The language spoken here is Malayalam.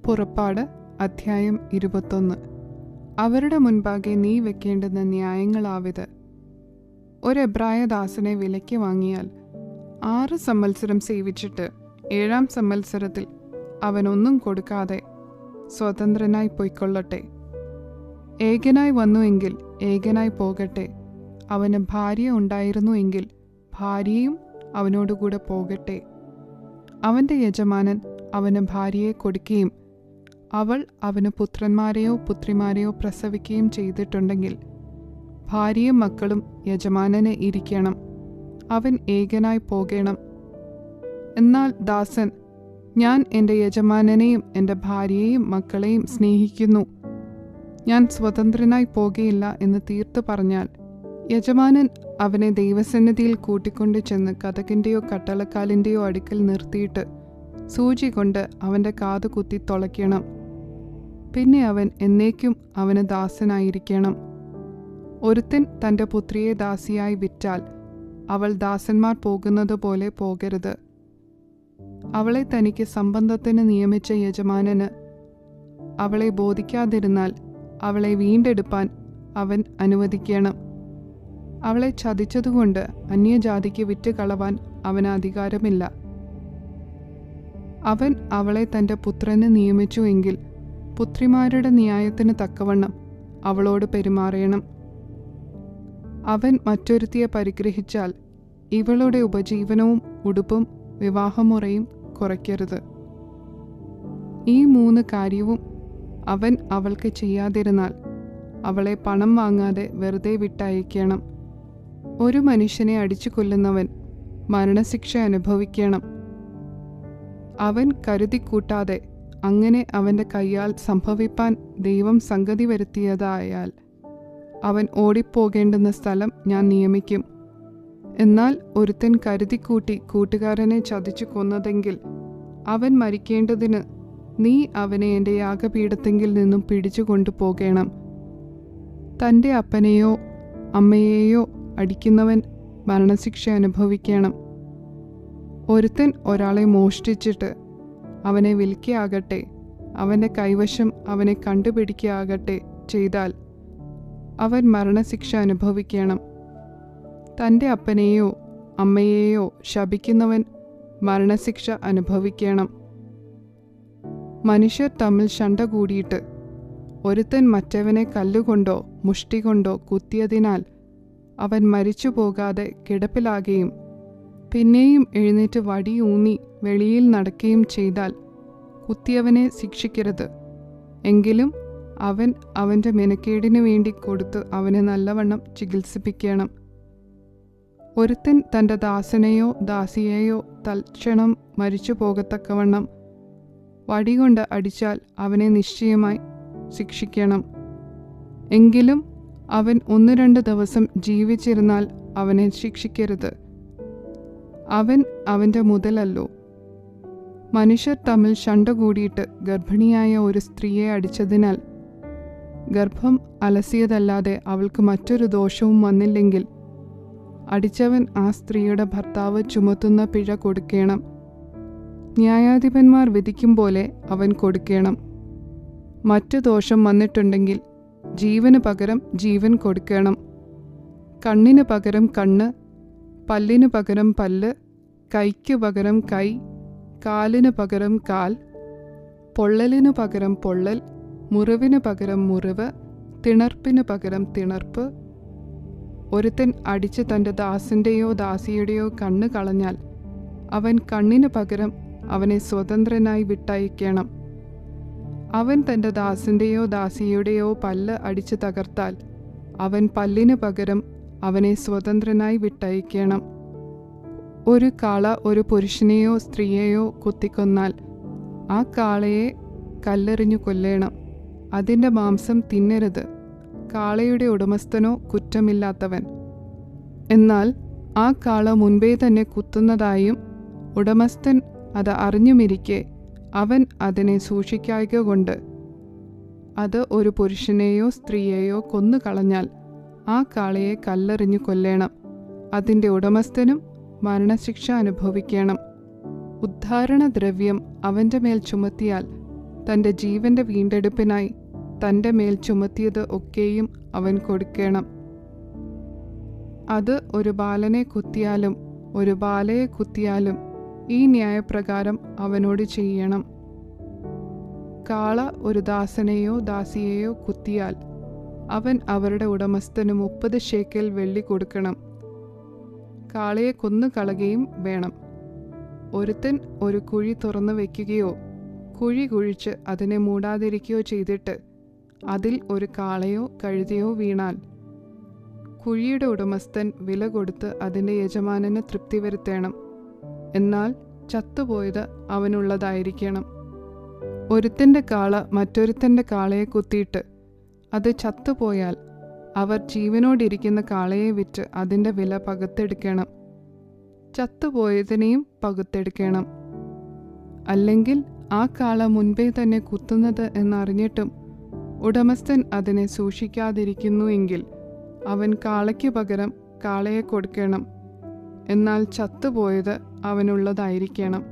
പുറപ്പാട് അധ്യായം 21. അവരുടെ മുൻപാകെ നീ വെക്കേണ്ടുന്ന ന്യായങ്ങളാവിത്. ഒരു എബ്രായദാസനെ വിലയ്ക്ക് വാങ്ങിയാൽ 6 സംവത്സരം സേവിച്ചിട്ട് 7-ാം സംവത്സരത്തിൽ അവനൊന്നും കൊടുക്കാതെ സ്വതന്ത്രനായി പൊയ്ക്കൊള്ളട്ടെ. ഏകനായി വന്നു എങ്കിൽ ഏകനായി പോകട്ടെ. അവന് ഭാര്യ ഉണ്ടായിരുന്നു എങ്കിൽ ഭാര്യയും അവനോടുകൂടെ പോകട്ടെ. അവൻ്റെ യജമാനൻ അവന് ഭാര്യയെ കൊടുക്കുകയും അവൾ അവന് പുത്രന്മാരെയോ പുത്രിമാരെയോ പ്രസവിക്കുകയും ചെയ്തിട്ടുണ്ടെങ്കിൽ ഭാര്യയും മക്കളും യജമാനന് ഇരിക്കണം. അവൻ ഏകനായി പോകണം. എന്നാൽ ദാസൻ, ഞാൻ എൻ്റെ യജമാനനെയും എൻ്റെ ഭാര്യയെയും മക്കളെയും സ്നേഹിക്കുന്നു, ഞാൻ സ്വതന്ത്രനായി പോകുകയില്ല എന്ന് തീർത്തു പറഞ്ഞാൽ യജമാനൻ അവനെ ദൈവസന്നിധിയിൽ കൂട്ടിക്കൊണ്ടു ചെന്ന് കതകിൻ്റെയോ കട്ടളക്കാലിൻ്റെയോ അടുക്കൽ നിർത്തിയിട്ട് സൂചി കൊണ്ട് അവൻ്റെ കാത് കുത്തി തുളയ്ക്കണം. പിന്നെ അവൻ എന്നേക്കും അവന് ദാസനായിരിക്കണം. ഒരുത്തൻ തൻ്റെ പുത്രിയെ ദാസിയായി വിറ്റാൽ അവൾ ദാസന്മാർ പോകുന്നത് പോലെ പോകരുത്. അവളെ തനിക്ക് സംബന്ധത്തിന് നിയമിച്ച യജമാനന് അവളെ ബോധിക്കാതിരുന്നാൽ അവളെ വീണ്ടെടുപ്പാൻ അവൻ അനുവദിക്കണം. അവളെ ചതിച്ചതുകൊണ്ട് അന്യജാതിക്ക് വിറ്റുകളവാൻ അവന് അധികാരമില്ല. അവൻ അവളെ തൻ്റെ പുത്രന് നിയമിച്ചു എങ്കിൽ പുത്രിമാരുടെ ന്യായത്തിന് തക്കവണ്ണം അവളോട് പെരുമാറണം. അവൻ മറ്റൊരുത്തിയെ പരിഗ്രഹിച്ചാൽ ഇവളുടെ ഉപജീവനവും ഉടുപ്പും വിവാഹമുറയും കുറയ്ക്കരുത്. ഈ 3 കാര്യവും അവൻ അവൾക്ക് ചെയ്യാതിരുന്നാൽ അവളെ പണം വാങ്ങാതെ വെറുതെ വിട്ടയക്കണം. ഒരു മനുഷ്യനെ അടിച്ചു കൊല്ലുന്നവൻ മരണശിക്ഷ അനുഭവിക്കണം. അവൻ കരുതിക്കൂട്ടാതെ അങ്ങനെ അവൻ്റെ കയ്യാൽ സംഭവിപ്പാൻ ദൈവം സംഗതി വരുത്തിയതായാൽ അവൻ ഓടിപ്പോകേണ്ടുന്ന സ്ഥലം ഞാൻ നിയമിക്കും. എന്നാൽ ഒരുത്തൻ കരുതിക്കൂട്ടി കൂട്ടുകാരനെ ചതിച്ചു കൊന്നതെങ്കിൽ അവൻ മരിക്കേണ്ടതിന് നീ അവനെ എൻ്റെ യാഗപീഠത്തെങ്കിൽ നിന്നും പിടിച്ചു കൊണ്ടുപോകണം. തൻ്റെ അപ്പനെയോ അമ്മയെയോ അടിക്കുന്നവൻ മരണശിക്ഷ അനുഭവിക്കണം. ഒരുത്തൻ ഒരാളെ മോഷ്ടിച്ചിട്ട് അവനെ വിൽക്കുകയാകട്ടെ അവൻ്റെ കൈവശം അവനെ കണ്ടുപിടിക്കുകയാകട്ടെ ചെയ്താൽ അവൻ മരണശിക്ഷ അനുഭവിക്കണം. തൻ്റെ അപ്പനെയോ അമ്മയെയോ ശപിക്കുന്നവൻ മരണശിക്ഷ അനുഭവിക്കണം. മനുഷ്യർ തമ്മിൽ ശണ്ട കൂടിയിട്ട് ഒരുത്തൻ മറ്റവനെ കല്ലുകൊണ്ടോ മുഷ്ടികൊണ്ടോ കുത്തിയതിനാൽ അവൻ മരിച്ചു പോകാതെ കിടപ്പിലാകുകയും പിന്നെയും എഴുന്നേറ്റ് വടിയൂന്നി വെളിയിൽ നടക്കുകയും ചെയ്താൽ കുത്തിയവനെ ശിക്ഷിക്കരുത്. എങ്കിലും അവൻ അവൻ്റെ മെനക്കേടിനു വേണ്ടി കൊടുത്ത് അവനെ നല്ലവണ്ണം ചികിത്സിപ്പിക്കണം. ഒരുത്തൻ തൻ്റെ ദാസനെയോ ദാസിയെയോ തൽക്ഷണം മരിച്ചു പോകത്തക്കവണ്ണം വടികൊണ്ട് അടിച്ചാൽ അവനെ നിശ്ചയമായി ശിക്ഷിക്കണം. എങ്കിലും അവൻ 1-2 ദിവസം ജീവിച്ചിരുന്നാൽ അവനെ ശിക്ഷിക്കരുത്. അവൻ അവൻ്റെ മുതലല്ലോ. മനുഷ്യർ തമ്മിൽ ശണ്ട കൂടിയിട്ട് ഗർഭിണിയായ ഒരു സ്ത്രീയെ അടിച്ചതിനാൽ ഗർഭം അലസിയതല്ലാതെ അവൾക്ക് മറ്റൊരു ദോഷവും വന്നില്ലെങ്കിൽ അടിച്ചവൻ ആ സ്ത്രീയുടെ ഭർത്താവ് ചുമത്തുന്ന പിഴ കൊടുക്കണം. ന്യായാധിപന്മാർ വിധിക്കും പോലെ അവൻ കൊടുക്കണം. മറ്റു ദോഷം വന്നിട്ടുണ്ടെങ്കിൽ ജീവന് പകരം ജീവൻ കൊടുക്കണം. കണ്ണിന് പകരം കണ്ണ്, പല്ലിന് പകരം പല്ല്, കൈക്ക് പകരം കൈ, കാലിന് പകരം കാൽ, പൊള്ളലിനു പകരം പൊള്ളൽ, മുറിവിന് പകരം മുറിവ്, തിണർപ്പിന് പകരം തിണർപ്പ്. ഒരുത്തൻ അടിച്ച് തൻ്റെ ദാസൻ്റെയോ ദാസിയുടെയോ കണ്ണ് കളഞ്ഞാൽ അവൻ കണ്ണിന് പകരം അവനെ സ്വതന്ത്രനായി വിട്ടയക്കണം. അവൻ തൻ്റെ ദാസൻ്റെയോ ദാസിയുടെയോ പല്ല് അടിച്ച് തകർത്താൽ അവൻ പല്ലിന് പകരം അവനെ സ്വതന്ത്രനായി വിട്ടയക്കണം. ഒരു കാള ഒരു പുരുഷനെയോ സ്ത്രീയെയോ കുത്തിക്കൊന്നാൽ ആ കാളയെ കല്ലെറിഞ്ഞു കൊല്ലേണം. അതിൻ്റെ മാംസം തിന്നരുത്. കാളയുടെ ഉടമസ്ഥനോ കുറ്റമില്ലാത്തവൻ. എന്നാൽ ആ കാള മുൻപേ തന്നെ കുത്തുന്നതായും ഉടമസ്ഥൻ അത് അറിഞ്ഞുമിരിക്കെ അവൻ അതിനെ സൂക്ഷിക്കായ്ക കൊണ്ട് അത് ഒരു പുരുഷനെയോ സ്ത്രീയെയോ കൊന്നുകളഞ്ഞാൽ ആ കാളയെ കല്ലെറിഞ്ഞു കൊല്ലേണം. അതിൻ്റെ ഉടമസ്ഥനും മരണശിക്ഷ അനുഭവിക്കണം. ഉദ്ധാരണദ്രവ്യം അവൻ്റെ മേൽ ചുമത്തിയാൽ തൻ്റെ ജീവന്റെ വീണ്ടെടുപ്പിനായി തൻ്റെ മേൽ ചുമത്തിയത് ഒക്കെയും അവൻ കൊടുക്കണം. അത് ഒരു ബാലനെ കുത്തിയാലും ഒരു ബാലയെ കുത്തിയാലും ഈ ന്യായപ്രകാരം അവനോട് ചെയ്യണം. കാള ഒരു ദാസനെയോ ദാസിയെയോ കുത്തിയാൽ അവൻ അവരുടെ ഉടമസ്ഥന് 30 ശേക്കെൽ വെള്ളി കൊടുക്കണം. കാളയെ കൊന്നുകളയുകയും വേണം. ഒരുത്തൻ ഒരു കുഴി തുറന്നു വയ്ക്കുകയോ കുഴി കുഴിച്ച് അതിനെ മൂടാതിരിക്കുകയോ ചെയ്തിട്ട് അതിൽ ഒരു കാളയോ കഴുതയോ വീണാൽ കുഴിയുടെ ഉടമസ്ഥൻ വില കൊടുത്ത് അതിൻ്റെ യജമാനന് തൃപ്തി വരുത്തേണം. എന്നാൽ ചത്തുപോയത് അവനുള്ളതായിരിക്കണം. ഒരുത്തൻ്റെ കാള മറ്റൊരുത്തൻ്റെ കാളയെ കുത്തിയിട്ട് അത് ചത്തുപോയാൽ അവർ ജീവനോടിരിക്കുന്ന കാളയെ വിറ്റ് അതിൻ്റെ വില പകുത്തെടുക്കണം. ചത്തുപോയതിനെയും പകുത്തെടുക്കണം. അല്ലെങ്കിൽ ആ കാള മുൻപേ തന്നെ കുത്തുന്നത് എന്നറിഞ്ഞിട്ടും ഉടമസ്ഥൻ അതിനെ സൂക്ഷിക്കാതിരിക്കുന്നു എങ്കിൽ അവൻ കാളയ്ക്ക് പകരം കാളയെ കൊടുക്കണം. എന്നാൽ ചത്തുപോയത് അവനുള്ളതായിരിക്കണം.